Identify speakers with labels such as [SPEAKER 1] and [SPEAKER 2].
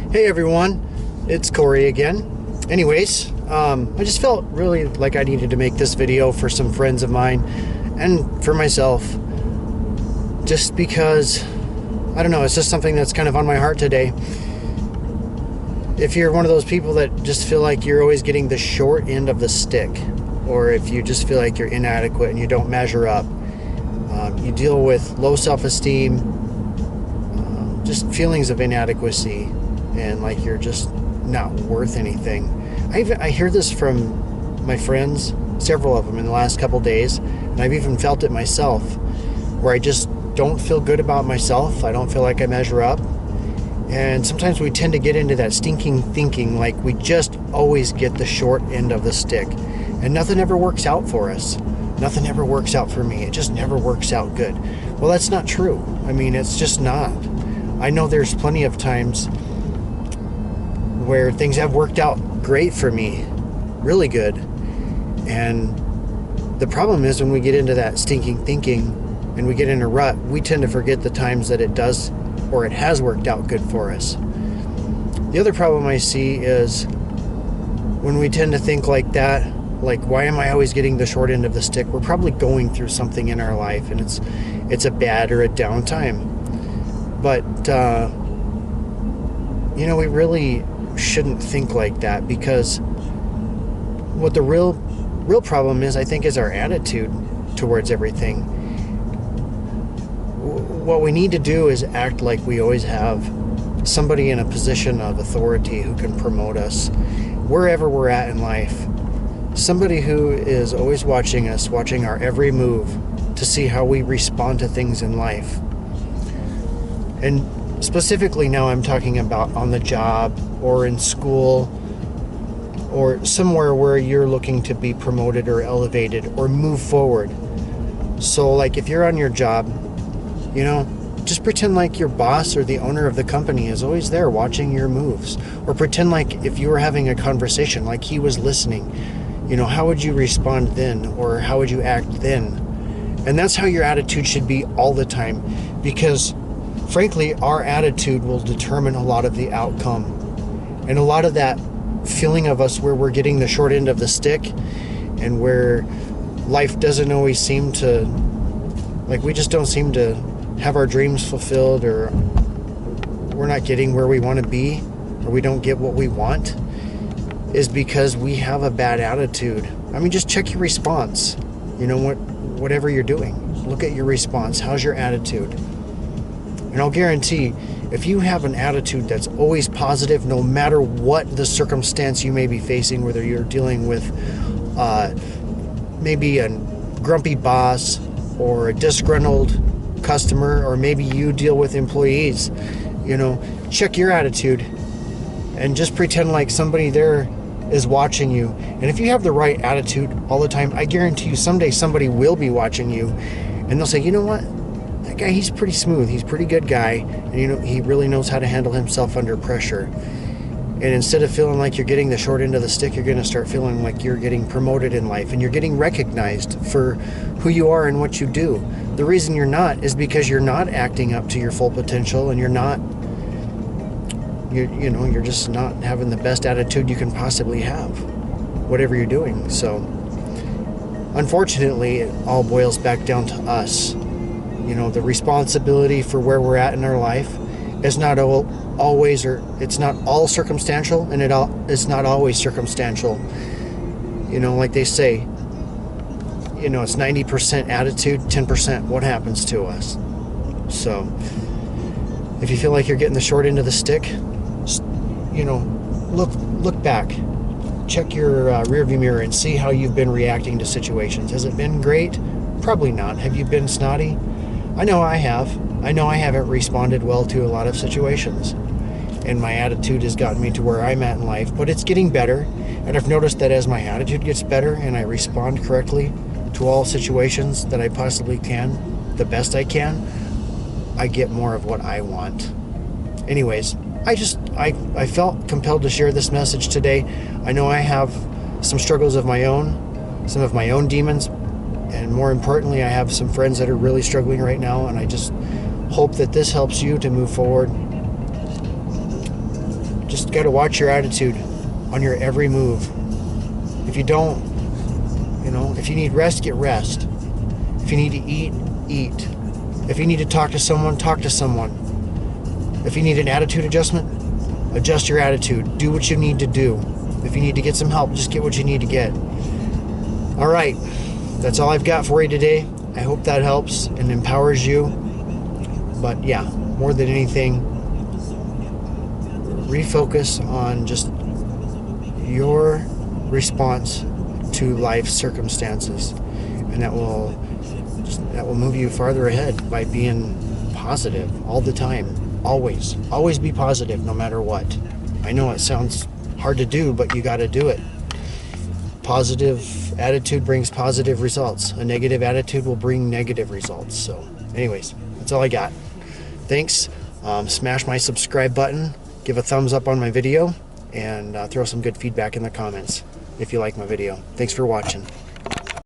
[SPEAKER 1] Hey everyone, it's Corey again. Anyways, I just felt really like I needed to make this video for some friends of mine and for myself, just because, I don't know, it's just something that's kind of on my heart today. If you're one of those people that just feel like you're always getting the short end of the stick, or if you just feel like you're inadequate and you don't measure up, you deal with low self-esteem, just feelings of inadequacy, and like you're just not worth anything. I hear this from my friends, several of them in the last couple days, and I've even felt it myself, where I just don't feel good about myself. I don't feel like I measure up. And sometimes we tend to get into that stinking thinking like we just always get the short end of the stick, and nothing ever works out for us. Nothing ever works out for me. It just never works out good. Well, that's not true. I mean, it's just not. I know there's plenty of times where things have worked out great for me, really good. And the problem is when we get into that stinking thinking and we get in a rut, we tend to forget the times that it does or it has worked out good for us. The other problem I see is when we tend to think like that, like, why am I always getting the short end of the stick? We're probably going through something in our life, and it's a bad or a down time. But we really shouldn't think like that, because what the real problem is, I think, is our attitude towards everything. What we need to do is act like we always have somebody in a position of authority who can promote us wherever we're at in life. Somebody who is always watching us, watching our every move to see how we respond to things in life. And specifically now I'm talking about on the job or in school or somewhere where you're looking to be promoted or elevated or move forward. So like if you're on your job, just pretend like your boss or the owner of the company is always there watching your moves. Or pretend like if you were having a conversation, like he was listening. How would you respond then? Or how would you act then? And that's how your attitude should be all the time, because frankly, our attitude will determine a lot of the outcome. And a lot of that feeling of us where we're getting the short end of the stick and where life doesn't always seem to, like, we just don't seem to have our dreams fulfilled, or we're not getting where we want to be, or we don't get what we want, is because we have a bad attitude. I mean, just check your response. Whatever you're doing, look at your response. How's your attitude? And I'll guarantee, if you have an attitude that's always positive, no matter what the circumstance you may be facing, whether you're dealing with maybe a grumpy boss or a disgruntled customer, or maybe you deal with employees, check your attitude and just pretend like somebody there is watching you. And if you have the right attitude all the time, I guarantee you someday somebody will be watching you, and they'll say, you know what? That guy, he's pretty smooth. He's a pretty good guy. And he really knows how to handle himself under pressure. And instead of feeling like you're getting the short end of the stick, you're going to start feeling like you're getting promoted in life and you're getting recognized for who you are and what you do. The reason you're not is because you're not acting up to your full potential, and you're just not having the best attitude you can possibly have, whatever you're doing. So unfortunately, it all boils back down to us. The responsibility for where we're at in our life is not always, or it's not all circumstantial, and it's not always circumstantial. Like they say, it's 90% attitude, 10% what happens to us. So if you feel like you're getting the short end of the stick, look back, check your rearview mirror and see how you've been reacting to situations. Has it been great? Probably not. Have you been snotty? I know I have. I know I haven't responded well to a lot of situations, and my attitude has gotten me to where I'm at in life, but it's getting better. And I've noticed that as my attitude gets better and I respond correctly to all situations that I possibly can, the best I can, I get more of what I want. Anyways, I felt compelled to share this message today. I know I have some struggles of my own, some of my own demons, and more importantly, I have some friends that are really struggling right now, and I just hope that this helps you to move forward got to watch your attitude on your every move. If you don't, if you need rest, get rest. If you need to eat, eat. If you need to talk to someone, talk to someone. If you need an attitude adjustment, adjust your attitude. Do what you need to do. If you need to get some help, just get what you need to get. All right, that's all I've got for you today. I hope that helps and empowers you. But yeah, more than anything, refocus on just your response to life's circumstances, and that will move you farther ahead by being positive all the time. Always be positive no matter what. I know it sounds hard to do, but you got to do it. Positive attitude brings positive results. A negative attitude will bring negative results. So anyways, that's all I got. Thanks. Smash my subscribe button, give a thumbs up on my video, and throw some good feedback in the comments if you like my video. Thanks for watching.